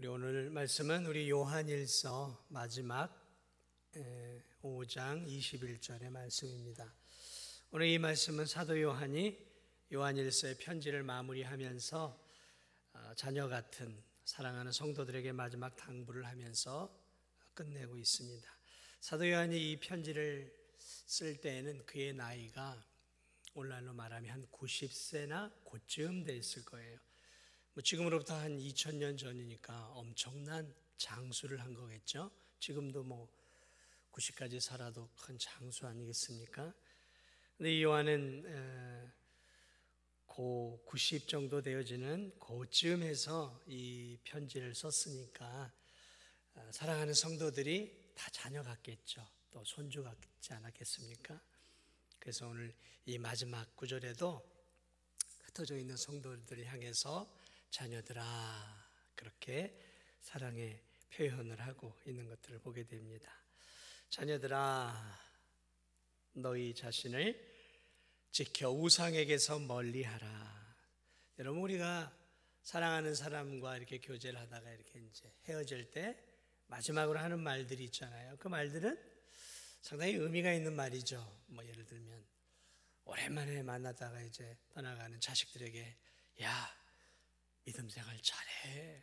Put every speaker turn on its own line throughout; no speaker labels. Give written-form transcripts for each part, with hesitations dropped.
우리 오늘 말씀은 우리 요한일서 마지막 5장 21절의 말씀입니다. 오늘 이 말씀은 사도 요한이 요한일서의 편지를 마무리하면서 자녀 같은 사랑하는 성도들에게 마지막 당부를 하면서 끝내고 있습니다. 사도 요한이 이 편지를 쓸 때에는 그의 나이가 오늘날로 말하면 한 90세나 그쯤 됐을 거예요. 지금으로부터 한 2000년 전이니까 엄청난 장수를 한 거겠죠. 지금도 90까지 살아도 큰 장수 아니겠습니까? 근데 이 요한은 고 90 정도 되어지는 그쯤에서 이 편지를 썼으니까 사랑하는 성도들이 다 자녀 같겠죠. 또 손주 같지 않았겠습니까? 그래서 오늘 이 마지막 구절에도 흩어져 있는 성도들을 향해서 자녀들아, 그렇게 사랑의 표현을 하고 있는 것들을 보게 됩니다. 자녀들아, 너희 자신을 지켜 우상에게서 멀리하라. 여러분, 우리가 사랑하는 사람과 이렇게 교제를 하다가 이렇게 이제 헤어질 때 마지막으로 하는 말들이 있잖아요. 그 말들은 상당히 의미가 있는 말이죠. 예를 들면 오랜만에 만나다가 이제 떠나가는 자식들에게 야, 믿음 생활 잘해.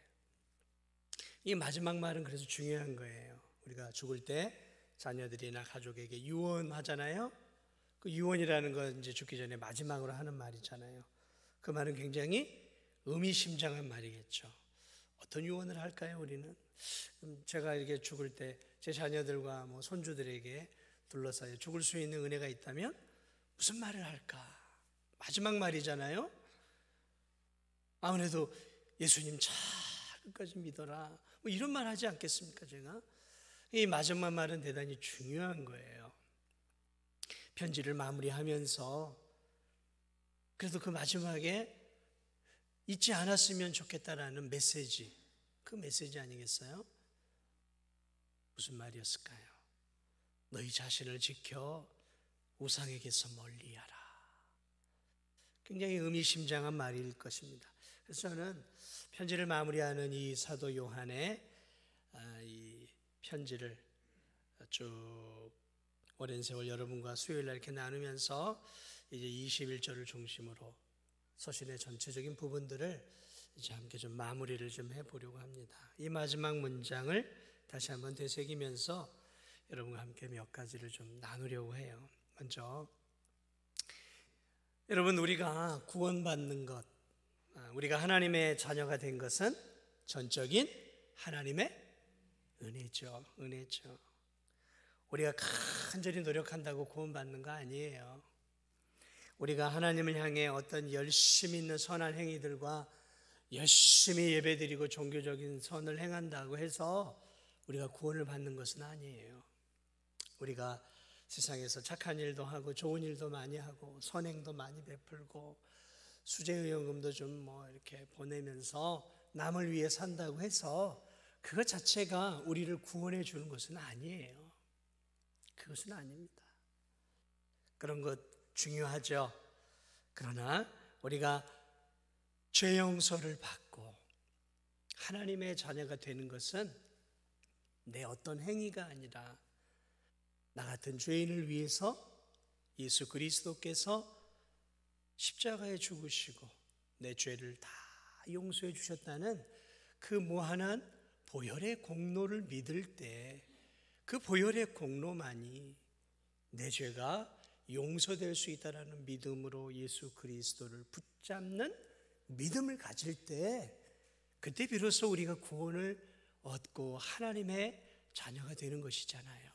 이 마지막 말은 그래서 중요한 거예요. 우리가 죽을 때 자녀들이나 가족에게 유언하잖아요. 그 유언이라는 건 이제 죽기 전에 마지막으로 하는 말이잖아요. 그 말은 굉장히 의미심장한 말이겠죠. 어떤 유언을 할까요, 우리는? 제가 이렇게 죽을 때 제 자녀들과 손주들에게 둘러싸여 죽을 수 있는 은혜가 있다면 무슨 말을 할까? 마지막 말이잖아요. 아무래도 예수님 잘 끝까지 믿어라, 이런 말 하지 않겠습니까? 제가 이 마지막 말은 대단히 중요한 거예요. 편지를 마무리하면서 그래도 그 마지막에 잊지 않았으면 좋겠다라는 메시지, 그 메시지 아니겠어요? 무슨 말이었을까요? 너희 자신을 지켜 우상에게서 멀리하라. 굉장히 의미심장한 말일 것입니다. 그래서 저는 편지를 마무리하는 이 사도 요한의 이 편지를 쭉 오랜 세월 여러분과 수요일날 이렇게 나누면서 이제 21절을 중심으로 서신의 전체적인 부분들을 이제 함께 좀 마무리를 좀 해보려고 합니다. 이 마지막 문장을 다시 한번 되새기면서 여러분과 함께 몇 가지를 좀 나누려고 해요. 먼저 여러분, 우리가 구원받는 것, 우리가 하나님의 자녀가 된 것은 전적인 하나님의 은혜죠. 은혜죠. 우리가 간절히 노력한다고 구원받는 거 아니에요. 우리가 하나님을 향해 어떤 열심히 있는 선한 행위들과 열심히 예배드리고 종교적인 선을 행한다고 해서 우리가 구원을 받는 것은 아니에요. 우리가 세상에서 착한 일도 하고 좋은 일도 많이 하고 선행도 많이 베풀고 수재의원금도 좀 이렇게 보내면서 남을 위해 산다고 해서 그것 자체가 우리를 구원해 주는 것은 아니에요. 그것은 아닙니다. 그런 것 중요하죠. 그러나 우리가 죄 용서를 받고 하나님의 자녀가 되는 것은 내 어떤 행위가 아니라 나 같은 죄인을 위해서 예수 그리스도께서 십자가에 죽으시고 내 죄를 다 용서해 주셨다는 그 무한한 보혈의 공로를 믿을 때 그 보혈의 공로만이 내 죄가 용서될 수 있다는 믿음으로 예수 그리스도를 붙잡는 믿음을 가질 때 그때 비로소 우리가 구원을 얻고 하나님의 자녀가 되는 것이잖아요.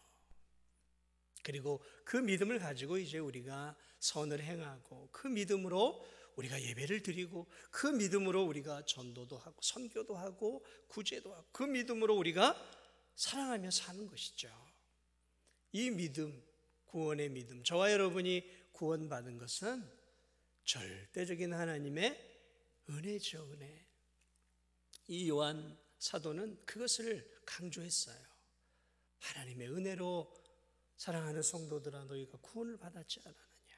그리고 그 믿음을 가지고 이제 우리가 선을 행하고 그 믿음으로 우리가 예배를 드리고 그 믿음으로 우리가 전도도 하고 선교도 하고 구제도 하고 그 믿음으로 우리가 사랑하며 사는 것이죠. 이 믿음, 구원의 믿음, 저와 여러분이 구원받은 것은 절대적인 하나님의 은혜죠. 은혜. 이 요한 사도는 그것을 강조했어요. 하나님의 은혜로 사랑하는 성도들아, 너희가 구원을 받았지 않았느냐.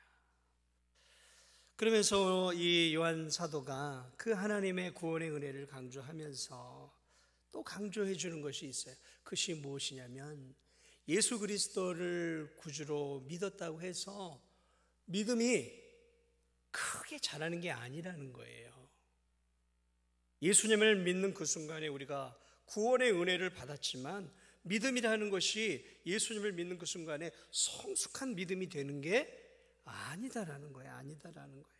그러면서 이 요한 사도가 그 하나님의 구원의 은혜를 강조하면서 또 강조해 주는 것이 있어요. 그것이 무엇이냐면 예수 그리스도를 구주로 믿었다고 해서 믿음이 크게 자라는 게 아니라는 거예요. 예수님을 믿는 그 순간에 우리가 구원의 은혜를 받았지만 믿음이라는 것이 예수님을 믿는 그 순간에 성숙한 믿음이 되는 게 아니다라는 거예요. 아니다라는 거예요.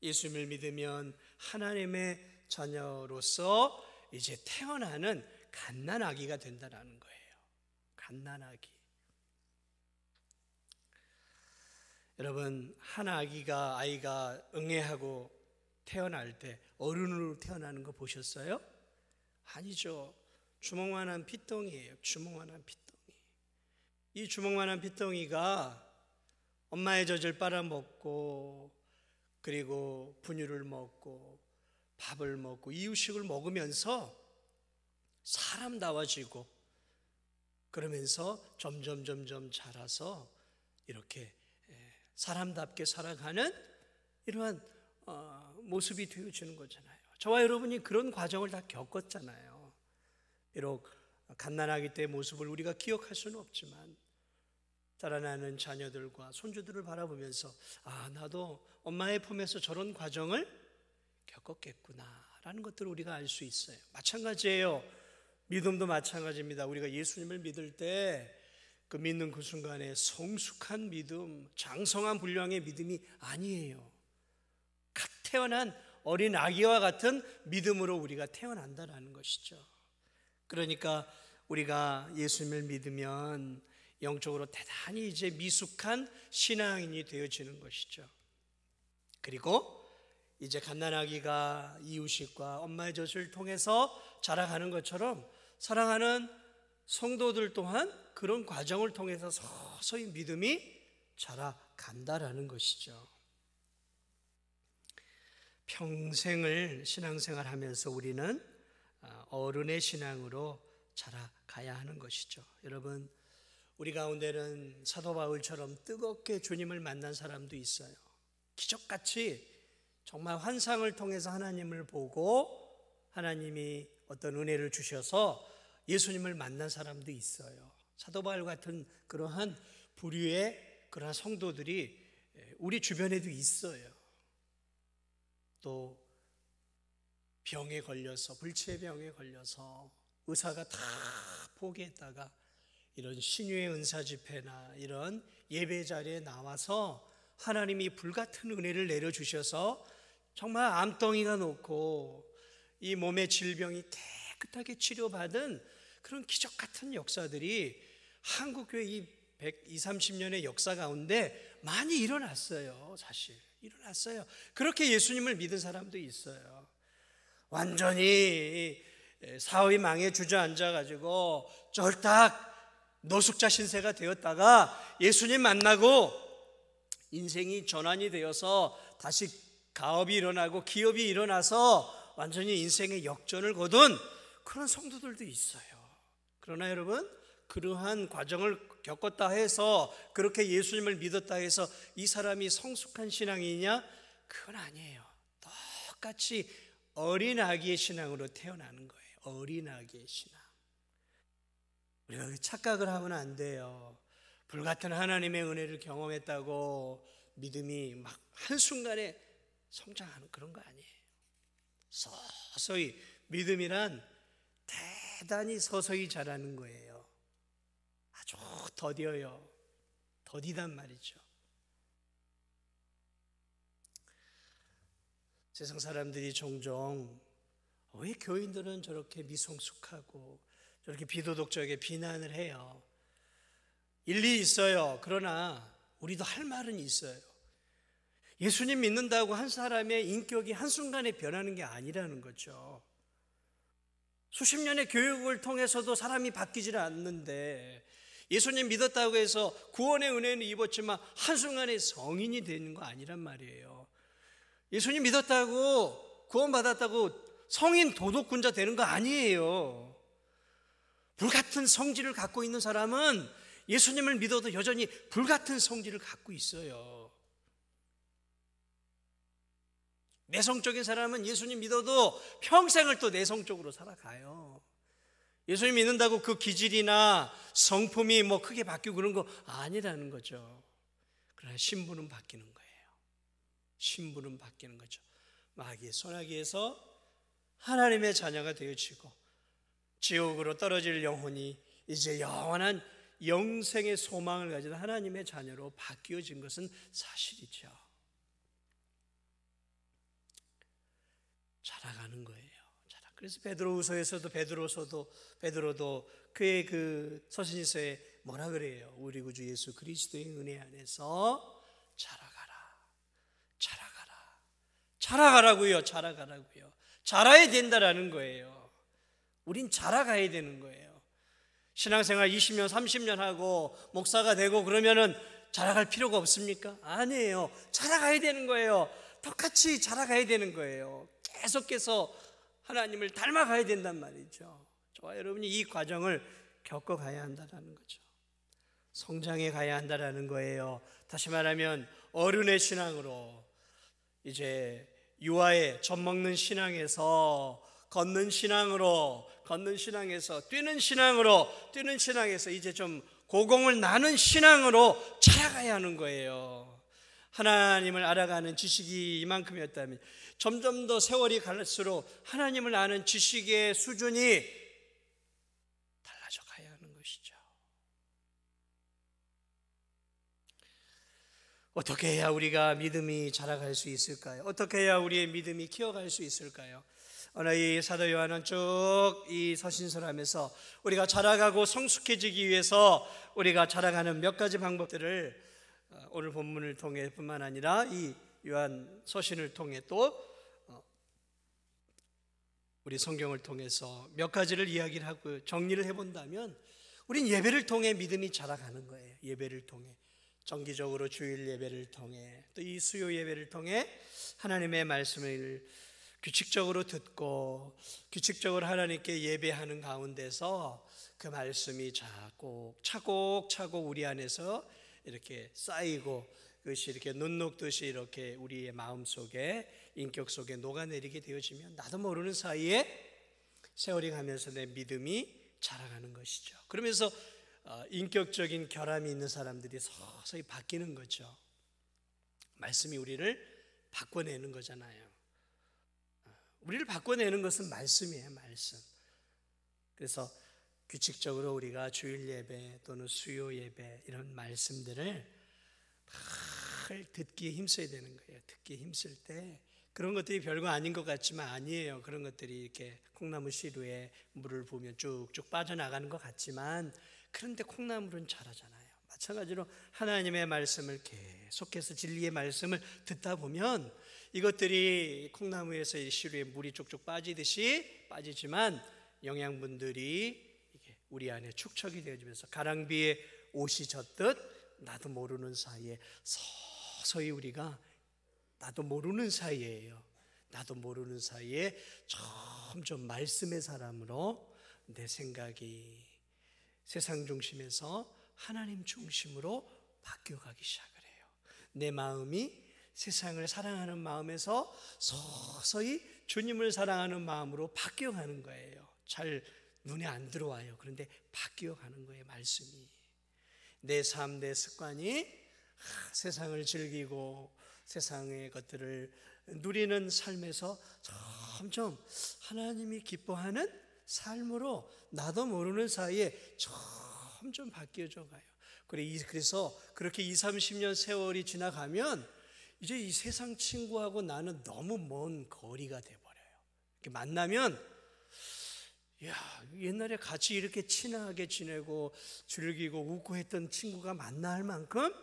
예수님을 믿으면 하나님의 자녀로서 이제 태어나는 갓난아기가 된다라는 거예요. 갓난아기. 여러분, 한 아이가 응애하고 태어날 때 어른으로 태어나는 거 보셨어요? 아니죠. 주먹만한 피덩이에요. 주먹만한 피덩이. 이 주먹만한 피덩이가 엄마의 젖을 빨아먹고 그리고 분유를 먹고 밥을 먹고 이유식을 먹으면서 사람다워지고 그러면서 점점 자라서 이렇게 사람답게 살아가는 이러한 모습이 되어지는 거잖아요. 저와 여러분이 그런 과정을 다 겪었잖아요. 비록 갓난아기 때의 모습을 우리가 기억할 수는 없지만 자라나는 자녀들과 손주들을 바라보면서 나도 엄마의 품에서 저런 과정을 겪었겠구나라는 것들을 우리가 알 수 있어요. 마찬가지예요. 믿음도 마찬가지입니다. 우리가 예수님을 믿을 때 그 믿는 그 순간에 성숙한 믿음, 장성한 분량의 믿음이 아니에요. 갓 태어난 어린 아기와 같은 믿음으로 우리가 태어난다라는 것이죠. 그러니까 우리가 예수님을 믿으면 영적으로 대단히 이제 미숙한 신앙인이 되어지는 것이죠. 그리고 이제 갓난아기가 이유식과 엄마의 젖을 통해서 자라가는 것처럼 사랑하는 성도들 또한 그런 과정을 통해서 서서히 믿음이 자라간다라는 것이죠. 평생을 신앙생활 하면서 우리는 어른의 신앙으로 자라가야 하는 것이죠. 여러분, 우리 가운데는 사도 바울처럼 뜨겁게 주님을 만난 사람도 있어요. 기적같이 정말 환상을 통해서 하나님을 보고 하나님이 어떤 은혜를 주셔서 예수님을 만난 사람도 있어요. 사도 바울 같은 그러한 부류의 그러한 성도들이 우리 주변에도 있어요. 또 병에 걸려서, 불치의 병에 걸려서 의사가 다 포기했다가 이런 신유의 은사 집회나 이런 예배 자리에 나와서 하나님이 불같은 은혜를 내려주셔서 정말 암덩이가 녹고 이 몸의 질병이 깨끗하게 치료받은 그런 기적 같은 역사들이 한국교회 이 120, 30년의 역사 가운데 많이 일어났어요. 사실 일어났어요. 그렇게 예수님을 믿은 사람도 있어요. 완전히 사업이 망해 주저앉아가지고 쫄딱 노숙자 신세가 되었다가 예수님 만나고 인생이 전환이 되어서 다시 가업이 일어나고 기업이 일어나서 완전히 인생의 역전을 거둔 그런 성도들도 있어요. 그러나 여러분, 그러한 과정을 겪었다 해서 그렇게 예수님을 믿었다 해서 이 사람이 성숙한 신앙이냐? 그건 아니에요. 똑같이 어린아기의 신앙으로 태어나는 거예요. 어린아기의 신앙. 우리가 착각을 하면 안 돼요. 불같은 하나님의 은혜를 경험했다고 믿음이 막 한순간에 성장하는 그런 거 아니에요. 서서히 믿음이란 대단히 서서히 자라는 거예요. 아주 더뎌요. 더디단 말이죠. 세상 사람들이 종종 왜 교인들은 저렇게 미성숙하고 저렇게 비도덕적에 비난을 해요. 일리 있어요. 그러나 우리도 할 말은 있어요. 예수님 믿는다고 한 사람의 인격이 한순간에 변하는 게 아니라는 거죠. 수십 년의 교육을 통해서도 사람이 바뀌질 않는데 예수님 믿었다고 해서 구원의 은혜는 입었지만 한순간에 성인이 되는 거 아니란 말이에요. 예수님 믿었다고 구원받았다고 성인 도덕군자 되는 거 아니에요. 불같은 성질을 갖고 있는 사람은 예수님을 믿어도 여전히 불같은 성질을 갖고 있어요. 내성적인 사람은 예수님 믿어도 평생을 또 내성적으로 살아가요. 예수님 믿는다고 그 기질이나 성품이 뭐 크게 바뀌고 그런 거 아니라는 거죠. 그러나 신분은 바뀌는 거예요. 신분은 바뀌는 거죠. 마귀의 손아귀에서 하나님의 자녀가 되어지고 지옥으로 떨어질 영혼이 이제 영원한 영생의 소망을 가진 하나님의 자녀로 바뀌어진 것은 사실이죠. 자라가는 거예요. 그래서 베드로후서에서도 베드로도 그의 그 서신서에 뭐라 그래요? 우리 구주 예수 그리스도의 은혜 안에서 자라가라고요. 자라야 된다라는 거예요. 우린 자라가야 되는 거예요. 신앙생활 20년 30년 하고 목사가 되고 그러면은 자라갈 필요가 없습니까? 아니에요. 자라가야 되는 거예요. 똑같이 자라가야 되는 거예요. 계속해서 하나님을 닮아가야 된단 말이죠. 저와 여러분이 이 과정을 겪어가야 한다는 거죠. 성장해 가야 한다는 거예요. 다시 말하면 어른의 신앙으로 이제 유아의 젖 먹는 신앙에서 걷는 신앙으로, 뛰는 신앙에서 이제 좀 고공을 나눈 신앙으로 자라가야 하는 거예요. 하나님을 알아가는 지식이 이만큼이었다면 점점 더 세월이 갈수록 하나님을 아는 지식의 수준이 달라져 가야 하는 것이죠. 어떻게 해야 우리가 믿음이 자라갈 수 있을까요? 어떻게 해야 우리의 믿음이 키워갈 수 있을까요? 오늘 이 사도 요한은 쭉 이 서신서를 하면서 우리가 자라가고 성숙해지기 위해서 우리가 자라가는 몇 가지 방법들을 오늘 본문을 통해 뿐만 아니라 이 요한 서신을 통해 또 우리 성경을 통해서 몇 가지를 이야기를 하고 정리를 해본다면 우린 예배를 통해 믿음이 자라가는 거예요. 예배를 통해, 정기적으로 주일 예배를 통해, 또 이 수요 예배를 통해 하나님의 말씀을 규칙적으로 듣고 규칙적으로 하나님께 예배하는 가운데서 그 말씀이 차곡차곡 우리 안에서 이렇게 쌓이고 그것이 이렇게 눈 녹듯이 이렇게 우리의 마음 속에, 인격 속에 녹아내리게 되어지면 나도 모르는 사이에 세월이 가면서 내 믿음이 자라가는 것이죠. 그러면서 인격적인 결함이 있는 사람들이 서서히 바뀌는 거죠. 말씀이 우리를 바꿔내는 거잖아요. 우리를 바꿔내는 것은 말씀이에요. 말씀. 그래서 규칙적으로 우리가 주일 예배 또는 수요 예배 이런 말씀들을 듣기에 힘써야 되는 거예요. 듣기에 힘쓸 때 그런 것들이 별거 아닌 것 같지만 아니에요. 그런 것들이 이렇게 콩나무 씨루에 물을 부으면 쭉쭉 빠져나가는 것 같지만 그런데 콩나물은 자라잖아요. 마찬가지로 하나님의 말씀을 계속해서 진리의 말씀을 듣다 보면 이것들이 콩나무에서 씨루에 물이 쭉쭉 빠지지만 영양분들이 우리 안에 축적이 되어지면서 가랑비에 옷이 젖듯 나도 모르는 사이에 서서히 우리가 나도 모르는 사이에 점점 말씀의 사람으로 내 생각이 세상 중심에서 하나님 중심으로 바뀌어가기 시작을 해요. 내 마음이 세상을 사랑하는 마음에서 서서히 주님을 사랑하는 마음으로 바뀌어가는 거예요. 잘 눈에 안 들어와요. 그런데 바뀌어가는 거예요. 말씀이. 내 삶, 내 습관이 세상을 즐기고 세상의 것들을 누리는 삶에서 점점 하나님이 기뻐하는 삶으로 나도 모르는 사이에 점점 바뀌어져 가요. 그래서 그렇게 20-30년 세월이 지나가면 이제 이 세상 친구하고 나는 너무 먼 거리가 돼버려요. 이렇게 만나면 옛날에 같이 이렇게 친하게 지내고 즐기고 웃고 했던 친구가 만날 만큼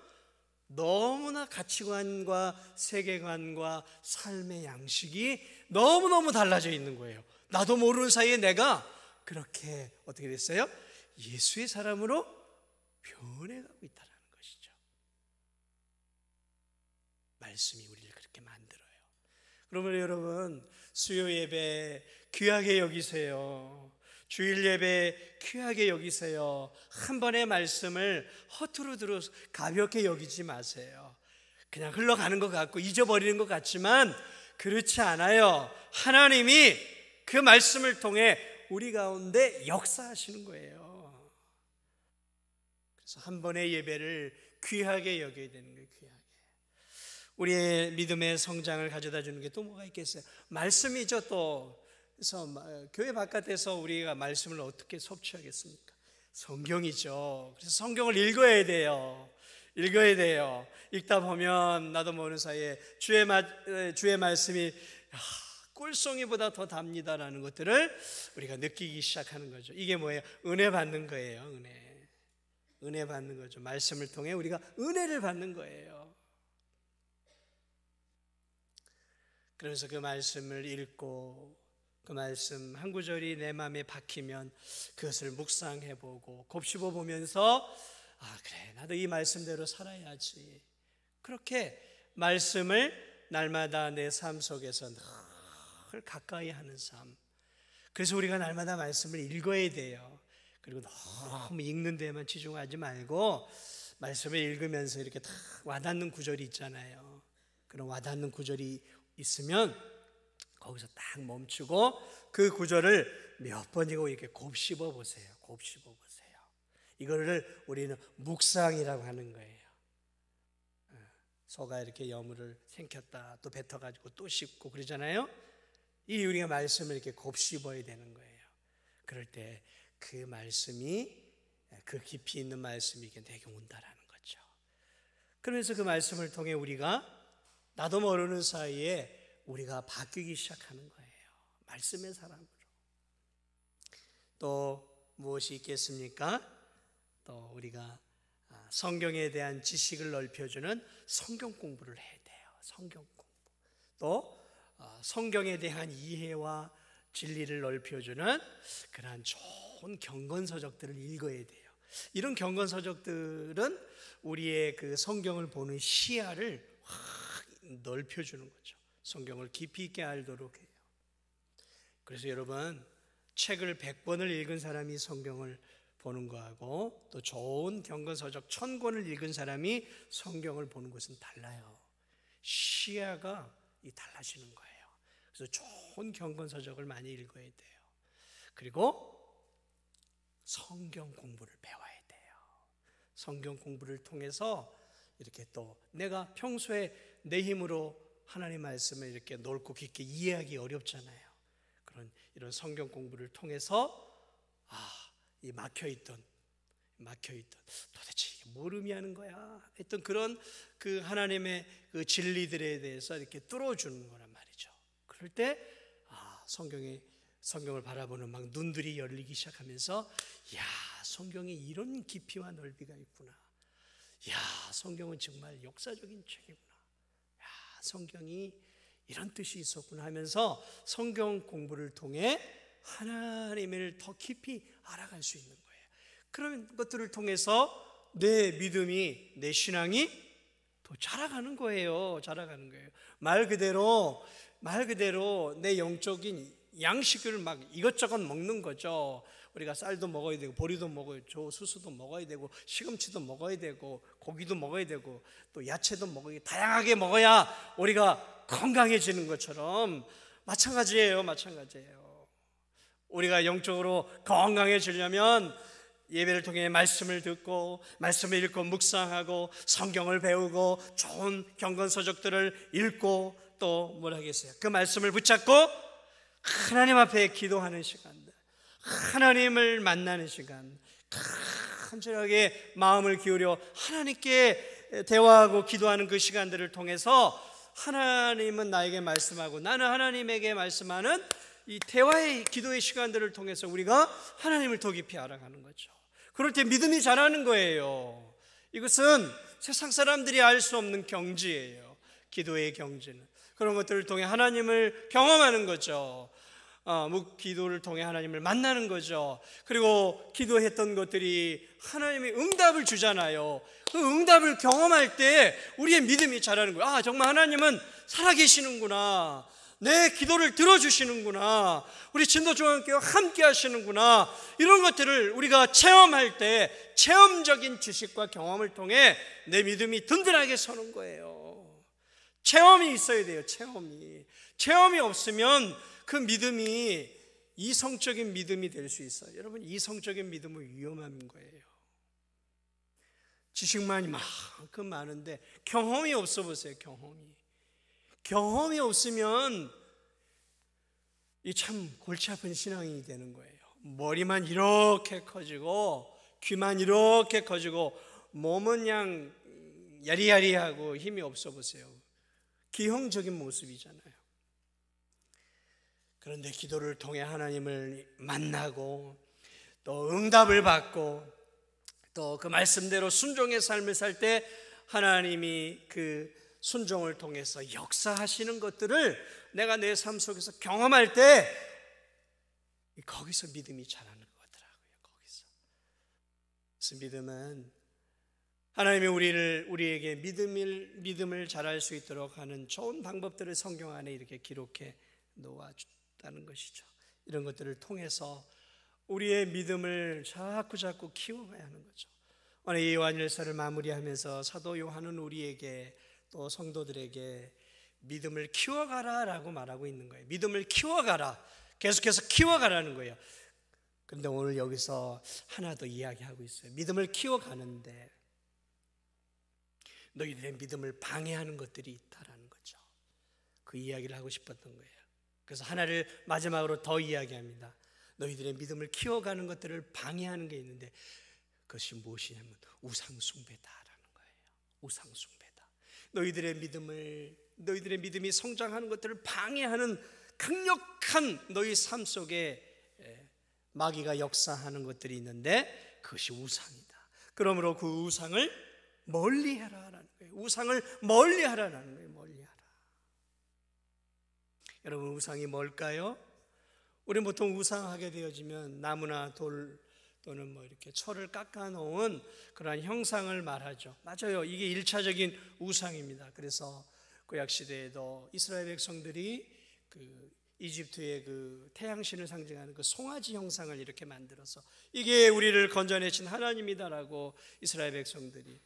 너무나 가치관과 세계관과 삶의 양식이 너무너무 달라져 있는 거예요. 나도 모르는 사이에 내가 그렇게 어떻게 됐어요? 예수의 사람으로 변해가고 있다는 것이죠. 말씀이 우리를 그렇게 만들어요. 그러면 여러분 수요 예배 귀하게 여기세요. 주일 예배 귀하게 여기세요. 한 번의 말씀을 허투루 들어서 가볍게 여기지 마세요. 그냥 흘러가는 것 같고 잊어버리는 것 같지만 그렇지 않아요. 하나님이 그 말씀을 통해 우리 가운데 역사하시는 거예요. 그래서 한 번의 예배를 귀하게 여겨야 되는 거예요. 귀하게. 우리의 믿음의 성장을 가져다 주는 게 또 뭐가 있겠어요? 말씀이죠. 또 그래서 교회 바깥에서 우리가 말씀을 어떻게 섭취하겠습니까? 성경이죠. 그래서 성경을 읽어야 돼요. 읽어야 돼요. 읽다 보면 나도 모르는 사이에 주의 말씀이 꿀송이보다 더 답니다라는 것들을 우리가 느끼기 시작하는 거죠. 이게 뭐예요? 은혜 받는 거예요. 은혜 받는 거죠. 말씀을 통해 우리가 은혜를 받는 거예요. 그러면서 그 말씀을 읽고 그 말씀 한 구절이 내 마음에 박히면 그것을 묵상해보고 곱씹어보면서 그래, 나도 이 말씀대로 살아야지. 그렇게 말씀을 날마다 내 삶 속에서 늘 가까이 하는 삶. 그래서 우리가 날마다 말씀을 읽어야 돼요. 그리고 너무 읽는 데만 치중하지 말고 말씀을 읽으면서 이렇게 다 와닿는 구절이 있잖아요. 그런 와닿는 구절이 있으면 거기서 딱 멈추고 그 구절을 몇 번이고 이렇게 곱씹어 보세요. 곱씹어 보세요. 이거를 우리는 묵상이라고 하는 거예요. 소가 이렇게 여물을 생겼다 또 뱉어가지고 또 씹고 그러잖아요. 이 우리가 말씀을 이렇게 곱씹어야 되는 거예요. 그럴 때 그 말씀이 그 깊이 있는 말씀이 이게 내게 온다라는 거죠. 그러면서 그 말씀을 통해 우리가 나도 모르는 사이에 우리가 바뀌기 시작하는 거예요. 말씀의 사람으로. 또 무엇이 있겠습니까? 또 우리가 성경에 대한 지식을 넓혀주는 성경 공부를 해야 돼요. 성경 공부. 또 성경에 대한 이해와 진리를 넓혀주는 그러한 좋은 경건서적들을 읽어야 돼요. 이런 경건서적들은 우리의 그 성경을 보는 시야를 확 넓혀주는 거죠. 성경을 깊이 있게 알도록 해요. 그래서 여러분, 책을 100번을 읽은 사람이 성경을 보는 거하고 또 좋은 경건서적 1000권을 읽은 사람이 성경을 보는 것은 달라요. 시야가 달라지는 거예요. 그래서 좋은 경건서적을 많이 읽어야 돼요. 그리고 성경 공부를 배워야 돼요. 성경 공부를 통해서 이렇게 또 내가 평소에 내 힘으로 하나님 말씀을 이렇게 넓고 깊게 이해하기 어렵잖아요. 이런 성경 공부를 통해서 이 막혀있던 도대체 이게 뭘 의미하는 거야 했던 그런 그 하나님의 그 진리들에 대해서 이렇게 뚫어주는 거란 말이죠. 그럴 때 성경을 바라보는 막 눈들이 열리기 시작하면서 야, 성경에 이런 깊이와 넓이가 있구나. 야, 성경은 정말 역사적인 책이구나. 야, 성경이 이런 뜻이 있었구나 하면서 성경 공부를 통해 하나님을 더 깊이 알아갈 수 있는 거예요. 그런 것들을 통해서 내 믿음이, 내 신앙이 더 자라가는 거예요. 자라가는 거예요. 말 그대로 내 영적인 양식을 막 이것저것 먹는 거죠. 우리가 쌀도 먹어야 되고 보리도 먹어야 되고 수수도 먹어야 되고 시금치도 먹어야 되고 고기도 먹어야 되고 또 야채도 먹어야 되고 다양하게 먹어야 우리가 건강해지는 것처럼 마찬가지예요. 우리가 영적으로 건강해지려면 예배를 통해 말씀을 듣고 말씀을 읽고 묵상하고 성경을 배우고 좋은 경건서적들을 읽고 또 뭘 하겠어요? 그 말씀을 붙잡고 하나님 앞에 기도하는 시간들, 하나님을 만나는 시간, 간절하게 마음을 기울여 하나님께 대화하고 기도하는 그 시간들을 통해서 하나님은 나에게 말씀하고 나는 하나님에게 말씀하는 이 대화의 기도의 시간들을 통해서 우리가 하나님을 더 깊이 알아가는 거죠. 그럴 때 믿음이 자라는 거예요. 이것은 세상 사람들이 알 수 없는 경지예요. 기도의 경지는 그런 것들을 통해 하나님을 경험하는 거죠. 기도를 통해 하나님을 만나는 거죠. 그리고 기도했던 것들이 하나님의 응답을 주잖아요. 그 응답을 경험할 때 우리의 믿음이 자라는 거예요. 정말 하나님은 살아계시는구나. 내 기도를 들어주시는구나. 우리 진도중앙교회와 함께 하시는구나. 이런 것들을 우리가 체험할 때 체험적인 지식과 경험을 통해 내 믿음이 든든하게 서는 거예요. 체험이 있어야 돼요. 체험이 없으면 그 믿음이 이성적인 믿음이 될 수 있어요. 여러분, 이성적인 믿음은 위험한 거예요. 지식만이 만큼 많은데 경험이 없어 보세요. 경험이 없으면 이 참 골치 아픈 신앙이 되는 거예요. 머리만 이렇게 커지고 귀만 이렇게 커지고 몸은 그냥 야리야리하고 힘이 없어 보세요. 기형적인 모습이잖아요. 그런데 기도를 통해 하나님을 만나고 또 응답을 받고 또 그 말씀대로 순종의 삶을 살 때 하나님이 그 순종을 통해서 역사하시는 것들을 내가 내 삶 속에서 경험할 때 거기서 믿음이 자라는 거더라고요. 그래서 믿음은 하나님이 우리에게 믿음을 자랄 수 있도록 하는 좋은 방법들을 성경 안에 이렇게 기록해 놓아줬다는 것이죠. 이런 것들을 통해서 우리의 믿음을 자꾸 키워가야 하는 거죠. 오늘 이 요한일서를 마무리하면서 사도 요한은 우리에게 또 성도들에게 믿음을 키워가라라고 말하고 있는 거예요. 믿음을 키워가라, 계속해서 키워가라는 거예요. 그런데 오늘 여기서 하나 더 이야기하고 있어요. 믿음을 키워가는데 너희들의 믿음을 방해하는 것들이 있다라는 거죠. 그 이야기를 하고 싶었던 거예요. 그래서 하나를 마지막으로 더 이야기합니다. 너희들의 믿음을 키워가는 것들을 방해하는 게 있는데 그것이 무엇이냐면 우상숭배다라는 거예요. 우상숭배다. 너희들의 믿음이 성장하는 것들을 방해하는 강력한 너희 삶 속에 마귀가 역사하는 것들이 있는데 그것이 우상이다. 그러므로 그 우상을 멀리하라라는 거예요. 우상을 멀리하라라는 거예요. 멀리하라. 여러분, 우상이 뭘까요? 우리 보통 우상하게 되어지면 나무나 돌 또는 뭐 이렇게 철을 깎아 놓은 그러한 형상을 말하죠. 맞아요. 이게 1차적인 우상입니다. 그래서 구약 시대에도 이스라엘 백성들이 그 이집트의 그 태양신을 상징하는 그 송아지 형상을 이렇게 만들어서 이게 우리를 건져내신 하나님이다라고 이스라엘 백성들이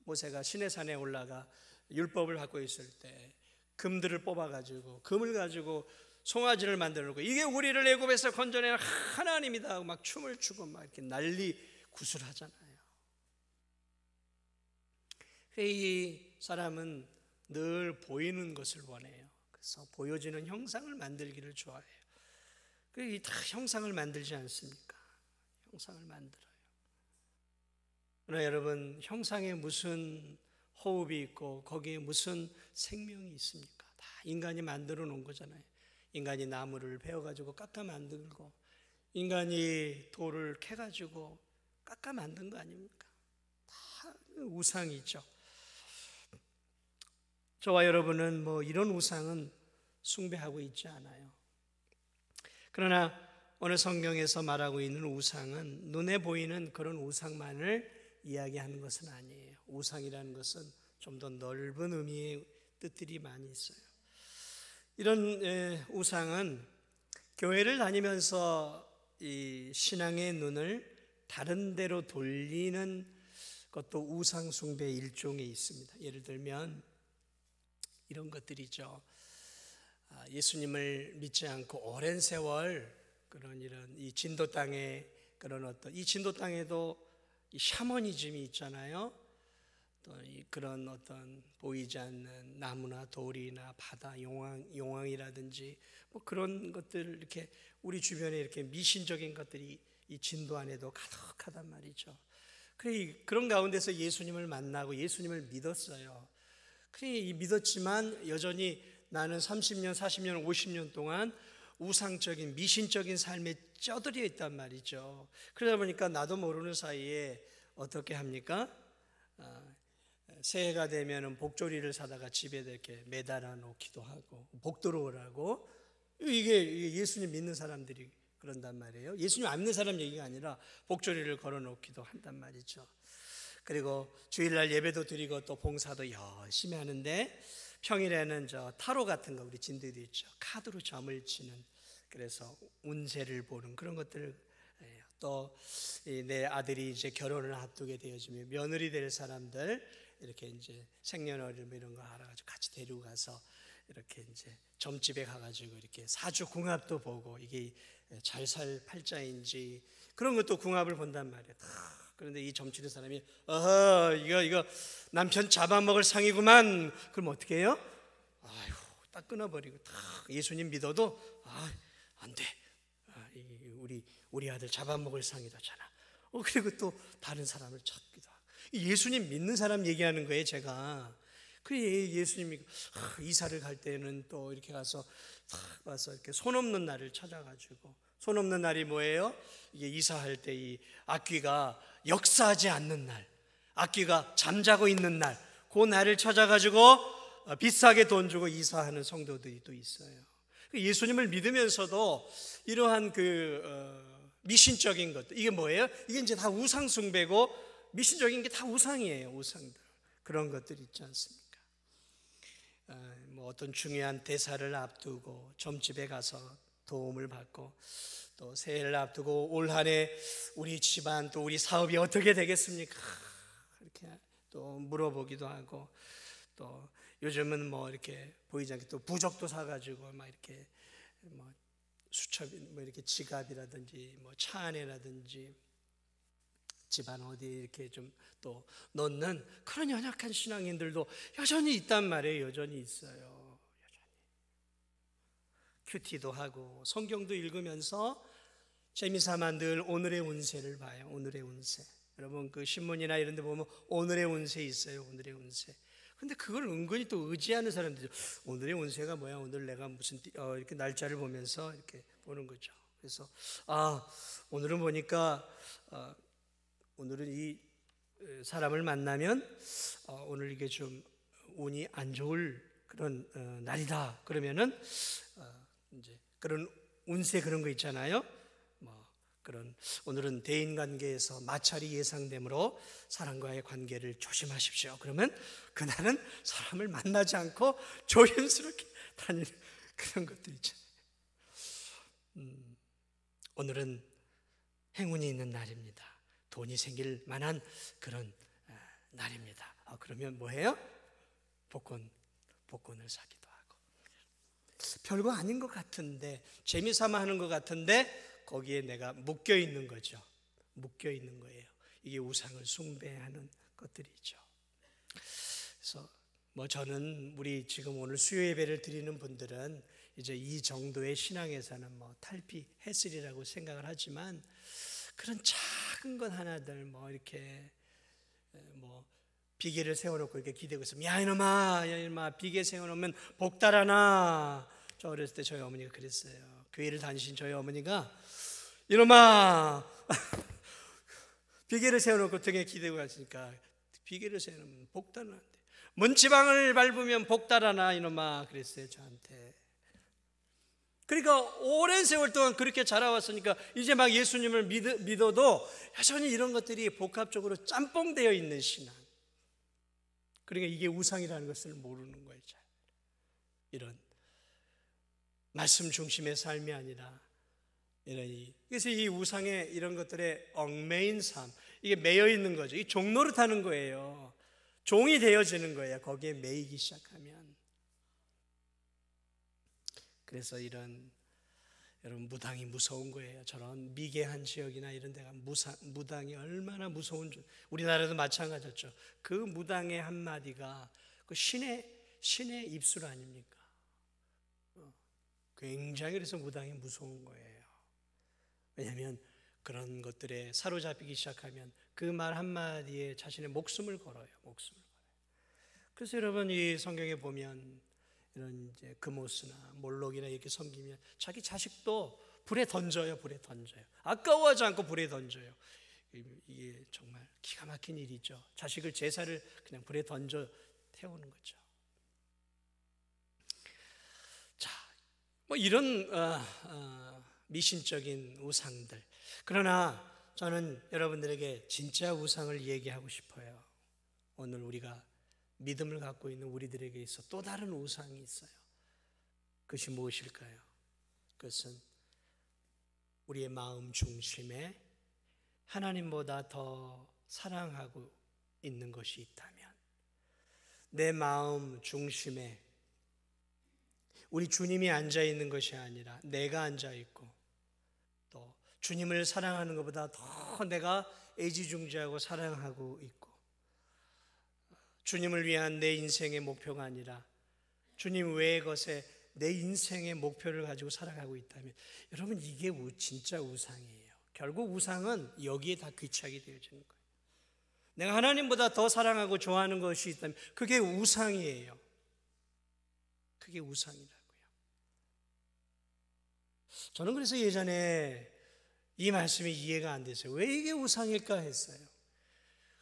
모세가 시내산에 올라가 율법을 받고 있을 때 금들을 뽑아가지고 금을 가지고 송아지를 만들어 놓고 이게 우리를 애굽에서 건져내는 하나님이다 하고 막 춤을 추고 막 이렇게 난리 구슬하잖아요. 이 사람은 늘 보이는 것을 원해요. 그래서 보여지는 형상을 만들기를 좋아해요. 그게 다 형상을 만들지 않습니까? 형상을 만들어요. 그러나 여러분, 형상에 무슨 호흡이 있고 거기에 무슨 생명이 있습니까? 다 인간이 만들어 놓은 거잖아요. 인간이 나무를 베어가지고 깎아 만들고 인간이 돌을 캐가지고 깎아 만든 거 아닙니까? 다 우상이죠. 저와 여러분은 뭐 이런 우상은 숭배하고 있지 않아요. 그러나 오늘 성경에서 말하고 있는 우상은 눈에 보이는 그런 우상만을 이야기하는 것은 아니에요. 우상이라는 것은 좀 더 넓은 의미의 뜻들이 많이 있어요. 이런 우상은 교회를 다니면서 이 신앙의 눈을 다른 데로 돌리는 것도 우상 숭배의 일종에 있습니다. 예를 들면 이런 것들이죠. 예수님을 믿지 않고 오랜 세월 그런 이런 이 진도 땅에 그런 어떤 이 진도 땅에도 이 샤머니즘이 있잖아요. 또 그런 어떤 보이지 않는 나무나 돌이나 바다, 용왕이라든지 뭐 그런 것들 이렇게 우리 주변에 이렇게 미신적인 것들이 이 진도 안에도 가득하단 말이죠. 그런 가운데서 예수님을 만나고 예수님을 믿었어요. 믿었지만 여전히 나는 30년, 40년, 50년 동안 우상적인 미신적인 삶에 쩌들려 있단 말이죠. 그러다 보니까 나도 모르는 사이에 어떻게 합니까? 새해가 되면 복조리를 사다가 집에 이렇게 매달아 놓기도 하고 복 들어오라고. 이게 예수님 믿는 사람들이 그런단 말이에요. 예수님 안 믿는 사람 얘기가 아니라 복조리를 걸어 놓기도 한단 말이죠. 그리고 주일날 예배도 드리고 또 봉사도 열심히 하는데 평일에는 저 타로 같은 거 우리 진도에도 있죠. 카드로 점을 치는, 그래서 운세를 보는 그런 것들. 또 내 아들이 이제 결혼을 앞두게 되어지면 며느리 될 사람들 이렇게 이제 생년월일 이런 거 알아가지고 같이 데리고 가서 이렇게 이제 점집에 가가지고 이렇게 사주 궁합도 보고 이게 잘 살 팔자인지 그런 것도 궁합을 본단 말이에요. 그런데 이 점치는 사람이 이거 남편 잡아먹을 상이구만. 그럼 어떻게 해요? 아유, 딱 끊어버리고 예수님 믿어도 안 돼. 우리 아들 잡아먹을 상이다잖아. 그리고 또 다른 사람을 찾기도 하고. 예수님 믿는 사람 얘기하는 거예요, 제가. 예수님이 이사를 갈 때는 또 이렇게 가서 이렇게 손 없는 날을 찾아가지고, 손 없는 날이 뭐예요? 이게 이사할 때 이 악귀가 역사하지 않는 날, 악귀가 잠자고 있는 날, 그 날을 찾아가지고 비싸게 돈 주고 이사하는 성도들이 또 있어요. 예수님을 믿으면서도 이러한 미신적인 것들, 이게 뭐예요? 이게 이제 다 우상 숭배고, 미신적인 게 다 우상이에요. 우상들. 그런 것들이 있지 않습니까? 어떤 중요한 대사를 앞두고 점집에 가서 도움을 받고, 또 새해를 앞두고 올 한 해 우리 집안 또 우리 사업이 어떻게 되겠습니까? 이렇게 또 물어보기도 하고, 또 요즘은 이렇게 보이지 않게 또 부적도 사가지고 막 이렇게 수첩 이렇게 지갑이라든지 차 안에라든지 집안 어디 이렇게 좀 또 넣는 그런 연약한 신앙인들도 여전히 있단 말이에요. 여전히 있어요. 여전히 큐티도 하고 성경도 읽으면서 재미삼아 늘 오늘의 운세를 봐요. 오늘의 운세. 여러분 그 신문이나 이런 데 보면 오늘의 운세 있어요. 오늘의 운세. 근데 그걸 은근히 또 의지하는 사람들이 오늘의 운세가 뭐야? 오늘 내가 무슨 이렇게 날짜를 보면서 이렇게 보는 거죠. 그래서 오늘은 보니까 오늘은 이 사람을 만나면 오늘 이게 좀 운이 안 좋을 그런 날이다. 그러면은 이제 그런 운세 그런 거 있잖아요. 그런 오늘은 대인 관계에서 마찰이 예상되므로 사람과의 관계를 조심하십시오. 그러면 그날은 사람을 만나지 않고 조심스럽게 다니는 그런 것들 있잖아요. 오늘은 행운이 있는 날입니다. 돈이 생길 만한 그런 날입니다. 그러면 뭐해요? 복권을 사기도 하고. 별거 아닌 것 같은데, 재미삼아 하는 것 같은데 거기에 내가 묶여 있는 거죠. 묶여 있는 거예요. 이게 우상을 숭배하는 것들이죠. 그래서 저는 우리 지금 오늘 수요 예배를 드리는 분들은 이제 이 정도의 신앙에서는 탈피했으리라고 생각을 하지만, 그런 작은 것 하나들 이렇게 비계를 세워놓고 이렇게 기대고 있으면 야 이놈아 비계 세워놓으면 복 달아나. 저 어렸을 때 저희 어머니가 그랬어요. 교회를 다니신 저희 어머니가 이놈아 비계를 세워놓고 등에 기대고 갔으니까 비계를 세워놓으면 복 달아난대. 문지방을 밟으면 복 달아나 이놈아 그랬어요 저한테. 그러니까 오랜 세월 동안 그렇게 자라왔으니까 이제 막 예수님을 믿어도 여전히 이런 것들이 복합적으로 짬뽕되어 있는 신앙. 그러니까 이게 우상이라는 것을 모르는 거예요. 이런 말씀 중심의 삶이 아니라 그래서 이 우상의 이런 것들의 얽매인 삶, 이게 매여 있는 거죠. 이 종노릇하는 거예요. 종이 되어지는 거예요. 거기에 매이기 시작하면. 그래서 여러분 무당이 무서운 거예요. 저런 미개한 지역이나 이런 데가 무당이 얼마나 무서운 줄. 우리나라도 마찬가지였죠. 그 무당의 한마디가 그 신의 입술 아닙니까? 굉장히 그래서 무당이 무서운 거예요. 왜냐하면 그런 것들에 사로잡히기 시작하면 그 말 한마디에 자신의 목숨을 걸어요. 그래서 여러분 이 성경에 보면 이런 이제 금오스나 몰록이나 이렇게 섬기면 자기 자식도 불에 던져요. 아까워하지 않고 불에 던져요. 이게 정말 기가 막힌 일이죠. 자식을 제사를 그냥 불에 던져 태우는 거죠. 자, 이런 미신적인 우상들. 그러나 저는 여러분들에게 진짜 우상을 얘기하고 싶어요. 오늘 우리가 믿음을 갖고 있는 우리들에게 있어 또 다른 우상이 있어요. 그것이 무엇일까요? 그것은 우리의 마음 중심에 하나님보다 더 사랑하고 있는 것이 있다면, 내 마음 중심에 우리 주님이 앉아 있는 것이 아니라 내가 앉아 있고, 또 주님을 사랑하는 것보다 더 내가 애지중지하고 사랑하고 있고, 주님을 위한 내 인생의 목표가 아니라 주님 외의 것에 내 인생의 목표를 가지고 살아가고 있다면, 여러분, 이게 진짜 우상이에요. 결국 우상은 여기에 다 귀착이 되어지는 거예요. 내가 하나님보다 더 사랑하고 좋아하는 것이 있다면 그게 우상이에요. 그게 우상이라고요. 저는 그래서 예전에 이 말씀이 이해가 안 됐어요. 왜 이게 우상일까 했어요.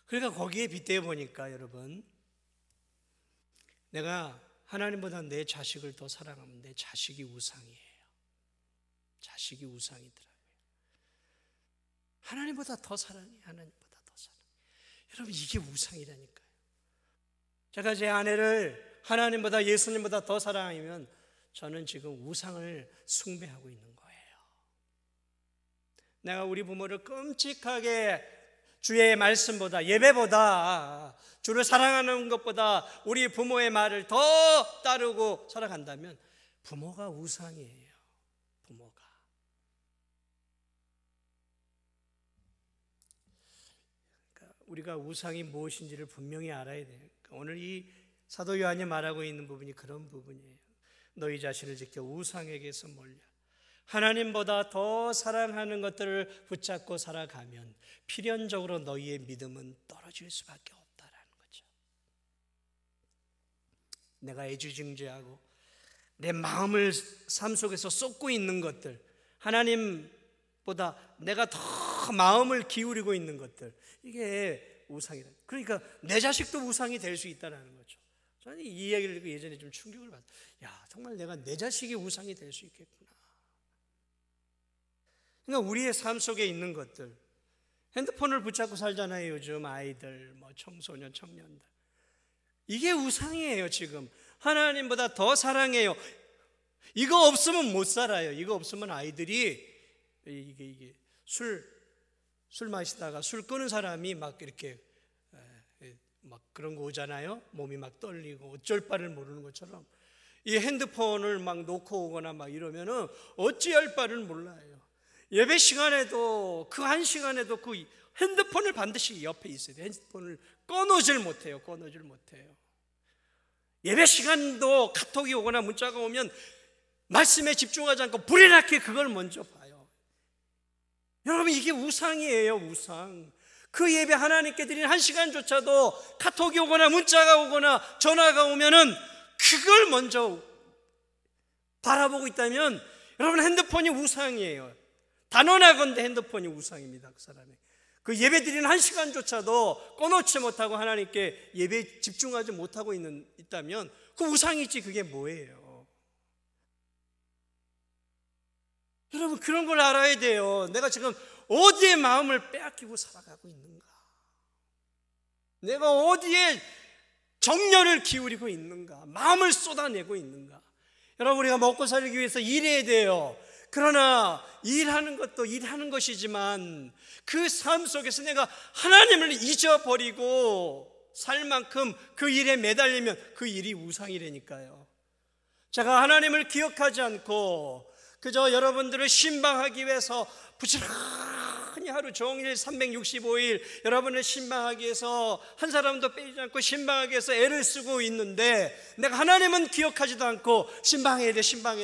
그러니까 거기에 빗대어 보니까, 여러분, 내가 하나님보다 내 자식을 더 사랑하면 내 자식이 우상이에요. 자식이 우상이더라고요. 하나님보다 더 사랑해. 하나님보다 더 사랑해. 여러분, 이게 우상이라니까요. 제가 제 아내를 하나님보다, 예수님보다 더 사랑하면 저는 지금 우상을 숭배하고 있는 거예요. 내가 우리 부모를 끔찍하게 주의 말씀보다, 예배보다, 주를 사랑하는 것보다 우리 부모의 말을 더 따르고 살아간다면 부모가 우상이에요. 부모가. 그러니까 우리가 우상이 무엇인지를 분명히 알아야 돼요. 그러니까 오늘 이 사도 요한이 말하고 있는 부분이 그런 부분이에요. 너희 자신을 지켜 우상에게서 멀려 하나님보다 더 사랑하는 것들을 붙잡고 살아가면 필연적으로 너희의 믿음은 떨어질 수밖에 없다라는 거죠. 내가 애지중지하고 내 마음을 삶 속에서 쏟고 있는 것들, 하나님보다 내가 더 마음을 기울이고 있는 것들, 이게 우상이다. 그러니까 내 자식도 우상이 될 수 있다는 거죠. 저는 이 이야기를 듣고 예전에 좀 충격을 받았어요. 야, 정말 내가 내 자식이 우상이 될 수 있겠구나. 그러니까 우리의 삶 속에 있는 것들, 핸드폰을 붙잡고 살잖아요. 요즘 아이들, 청소년, 청년들. 이게 우상이에요. 지금 하나님보다 더 사랑해요. 이거 없으면 못 살아요. 이거 없으면 아이들이 이게 술 마시다가 술 끄는 사람이 막 이렇게 막 그런 거 오잖아요. 몸이 막 떨리고 어쩔 바를 모르는 것처럼 이 핸드폰을 막 놓고 오거나 막 이러면은 어찌할 바를 몰라요. 예배 시간에도 그 한 시간에도 그 핸드폰을 반드시 옆에 있어야 돼요. 핸드폰을 꺼놓질 못해요. 예배 시간도 카톡이 오거나 문자가 오면 말씀에 집중하지 않고 불이 나게 그걸 먼저 봐요. 여러분, 이게 우상이에요. 우상. 그 예배 하나님께 드린 한 시간조차도 카톡이 오거나 문자가 오거나 전화가 오면은 그걸 먼저 바라보고 있다면 여러분, 핸드폰이 우상이에요. 단언하건대 핸드폰이 우상입니다. 그 사람이 그 예배 드리는 한 시간조차도 꺼놓지 못하고 하나님께 예배에 집중하지 못하고 있다면 그 우상이지 그게 뭐예요? 여러분, 그런 걸 알아야 돼요. 내가 지금 어디에 마음을 빼앗기고 살아가고 있는가? 내가 어디에 정열을 기울이고 있는가? 마음을 쏟아내고 있는가? 여러분, 우리가 먹고 살기 위해서 일해야 돼요. 그러나 일하는 것도 일하는 것이지만 그 삶 속에서 내가 하나님을 잊어버리고 살 만큼 그 일에 매달리면 그 일이 우상이라니까요. 제가 하나님을 기억하지 않고 그저 여러분들을 신방하기 위해서 부지런히 하루 종일 365일 여러분을 신방하기 위해서 한 사람도 빼지 않고 신방하기 위해서 애를 쓰고 있는데 내가 하나님은 기억하지도 않고 신방해야 돼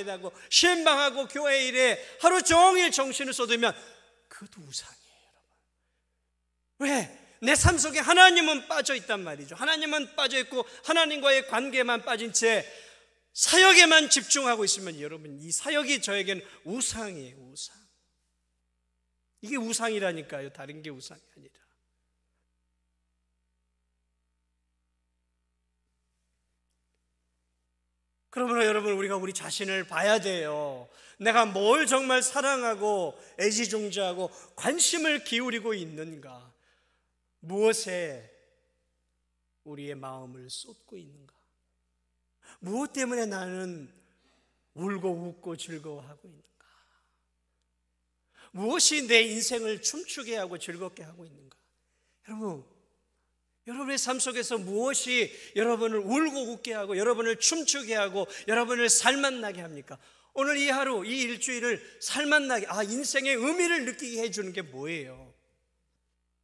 하고 신방하고 교회 일에 하루 종일 정신을 쏟으면 그것도 우상이에요. 여러분, 왜? 내 삶 속에 하나님은 빠져 있단 말이죠. 하나님은 빠져 있고 하나님과의 관계만 빠진 채 사역에만 집중하고 있으면 여러분, 이 사역이 저에게는 우상이에요. 우상. 이게 우상이라니까요. 다른 게 우상이 아니라. 그러므로 여러분, 우리가 우리 자신을 봐야 돼요. 내가 뭘 정말 사랑하고 애지중지하고 관심을 기울이고 있는가? 무엇에 우리의 마음을 쏟고 있는가? 무엇 때문에 나는 울고 웃고 즐거워하고 있는가? 무엇이 내 인생을 춤추게 하고 즐겁게 하고 있는가? 여러분의 삶 속에서 무엇이 여러분을 울고 웃게 하고 여러분을 춤추게 하고 여러분을 살맛나게 합니까? 오늘 이 하루, 이 일주일을 살맛나게, 인생의 의미를 느끼게 해주는 게 뭐예요?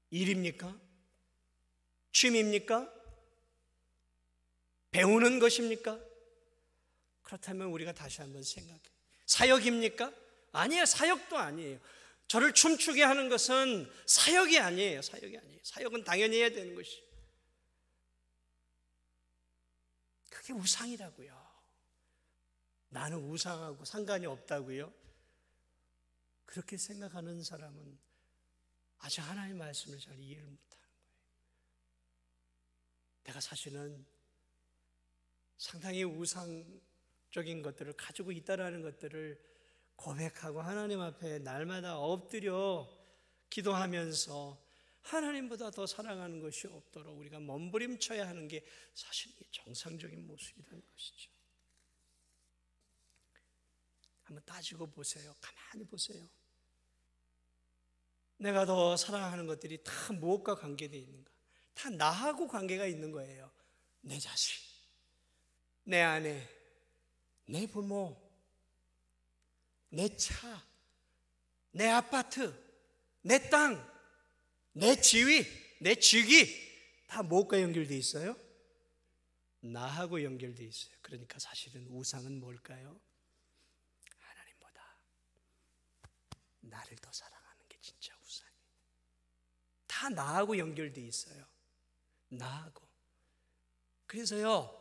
일입니까? 취미입니까? 배우는 것입니까? 그렇다면 우리가 다시 한번 생각해요. 사역입니까? 아니에요. 사역도 아니에요. 저를 춤추게 하는 것은 사역이 아니에요. 사역이 아니에요. 사역은 당연히 해야 되는 것이에요. 그게 우상이라고요. 나는 우상하고 상관이 없다고요? 그렇게 생각하는 사람은 아직 하나님의 말씀을 잘 이해를 못하는 거예요. 내가 사실은 상당히 우상적인 것들을 가지고 있다라는 것들을 고백하고 하나님 앞에 날마다 엎드려 기도하면서 하나님보다 더 사랑하는 것이 없도록 우리가 몸부림쳐야 하는 게 사실 이게 정상적인 모습이라는 것이죠. 한번 따지고 보세요. 가만히 보세요. 내가 더 사랑하는 것들이 다 무엇과 관계되어 있는가? 다 나하고 관계가 있는 거예요. 내 자식, 내 아내, 내 부모, 내 차, 내 아파트, 내 땅, 내 지위, 내 직위 다 무엇과 연결되어 있어요? 나하고 연결되어 있어요. 그러니까 사실은 우상은 뭘까요? 하나님보다 나를 더 사랑하는 게 진짜 우상이에요. 다 나하고 연결되어 있어요. 나하고. 그래서요,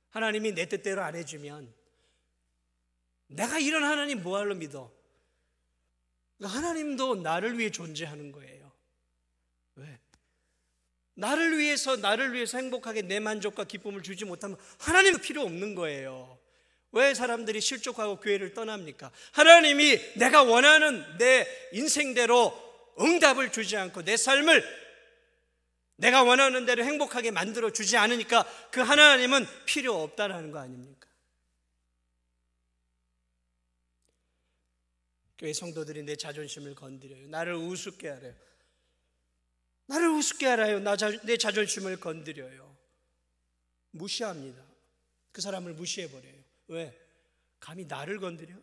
하나님이 내 뜻대로 안 해주면 내가 이런 하나님 뭐하러 믿어? 하나님도 나를 위해 존재하는 거예요. 왜? 나를 위해서 행복하게 내 만족과 기쁨을 주지 못하면 하나님도 필요 없는 거예요. 왜 사람들이 실족하고 교회를 떠납니까? 하나님이 내가 원하는 내 인생대로 응답을 주지 않고 내 삶을 내가 원하는 대로 행복하게 만들어 주지 않으니까 그 하나님은 필요 없다라는 거 아닙니까? 교회 성도들이 내 자존심을 건드려요. 나를 우습게 하래요. 나를 우습게 알아요. 내 자존심을 건드려요. 무시합니다. 그 사람을 무시해버려요. 왜? 감히 나를 건드려?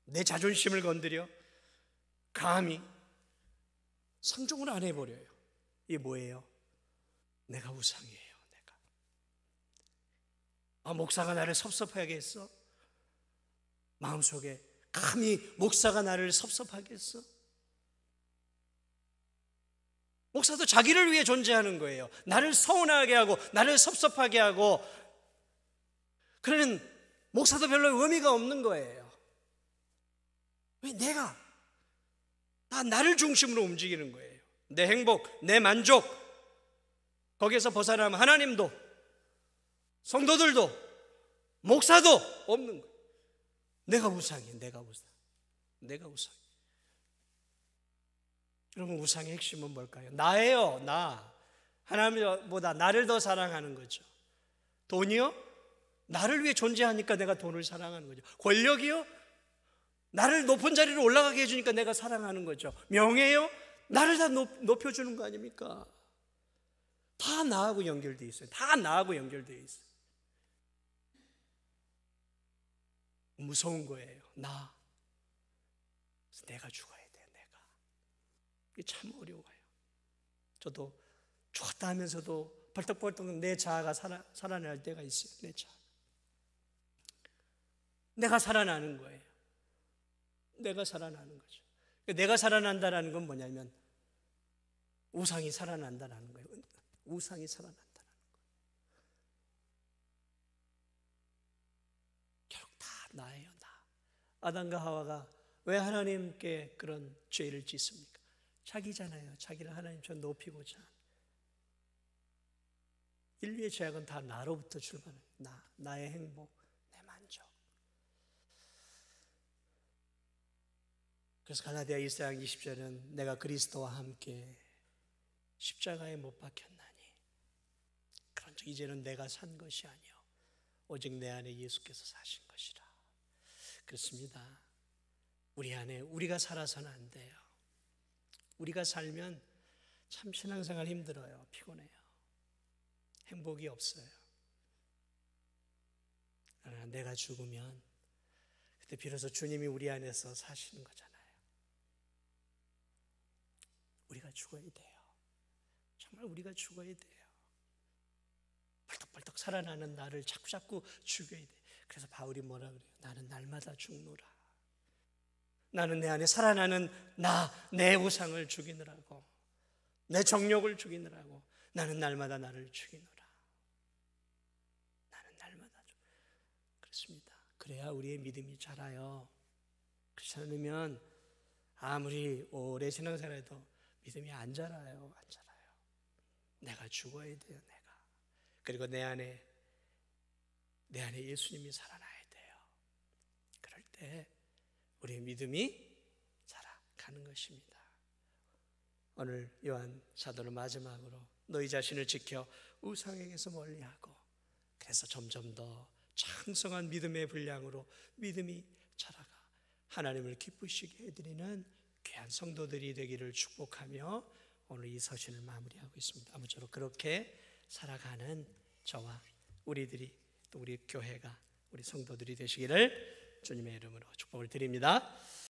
내 자존심을 건드려? 감히 상종을 안 해버려요. 이게 뭐예요? 내가 우상이에요. 내가 목사가 나를 섭섭하게 했어? 마음속에 감히 목사가 나를 섭섭하게 했어? 목사도 자기를 위해 존재하는 거예요. 나를 서운하게 하고 나를 섭섭하게 하고 그러는 목사도 별로 의미가 없는 거예요. 왜? 내가 나를 중심으로 움직이는 거예요. 내 행복, 내 만족 거기에서 벗어나면 하나님도 성도들도 목사도 없는 거예요. 내가 우상이에요. 내가 우상. 여러분, 우상의 핵심은 뭘까요? 나예요. 나. 하나님보다 나를 더 사랑하는 거죠. 돈이요? 나를 위해 존재하니까 내가 돈을 사랑하는 거죠. 권력이요? 나를 높은 자리로 올라가게 해주니까 내가 사랑하는 거죠. 명예요? 나를 다 높여주는 거 아닙니까? 다 나하고 연결되어 있어요. 다 나하고 연결되어 있어요. 무서운 거예요. 내가 죽어야 돼. 이게 참 어려워요. 저도 죽었다 하면서도 벌떡벌떡 내 자아가 살아날 때가 있어요. 내 자아. 내가 살아나는 거예요. 내가 살아나는 거죠. 내가 살아난다는 건 뭐냐면 우상이 살아난다는 거예요. 우상이 살아난다는 거예요. 결국 다 나예요. 아담과 하와가 왜 하나님께 그런 죄를 짓습니까? 자기잖아요. 자기를 하나님처럼 높이고자. 인류의 죄악은 다 나로부터 출발해요. 나의 행복, 내 만족. 그래서 갈라디아 1장 20절은 내가 그리스도와 함께 십자가에 못 박혔나니 그런즉 이제는 내가 산 것이 아니요 오직 내 안에 예수께서 사신 것이라. 그렇습니다. 우리 안에 우리가 살아서는 안 돼요. 우리가 살면 참 신앙생활 힘들어요. 피곤해요. 행복이 없어요. 그러나 내가 죽으면 그때 비로소 주님이 우리 안에서 사시는 거잖아요. 우리가 죽어야 돼요. 정말 우리가 죽어야 돼요. 벌떡벌떡 살아나는 나를 자꾸자꾸 죽여야 돼. 그래서 바울이 뭐라 그래요? 나는 날마다 죽노라. 나는 내 안에 살아나는 내 우상을 죽이느라고, 내 정욕을 죽이느라고 나는 날마다 나를 죽이노라. 나는 날마다 그렇습니다. 그래야 우리의 믿음이 자라요. 그렇지 않으면 아무리 오래 신앙생활해도 믿음이 안 자라요. 안 자라요. 내가 죽어야 돼요. 내가. 그리고 내 안에 예수님이 살아나야 돼요. 그럴 때 우리의 믿음이 자라가는 것입니다. 오늘 요한 사도는 마지막으로 너희 자신을 지켜 우상에게서 멀리하고, 그래서 점점 더 창성한 믿음의 분량으로 믿음이 자라가 하나님을 기쁘시게 해드리는 귀한 성도들이 되기를 축복하며 오늘 이 서신을 마무리하고 있습니다. 아무쪼록 그렇게 살아가는 저와 우리들이, 또 우리 교회가, 우리 성도들이 되시기를 주님의 이름으로 축복을 드립니다.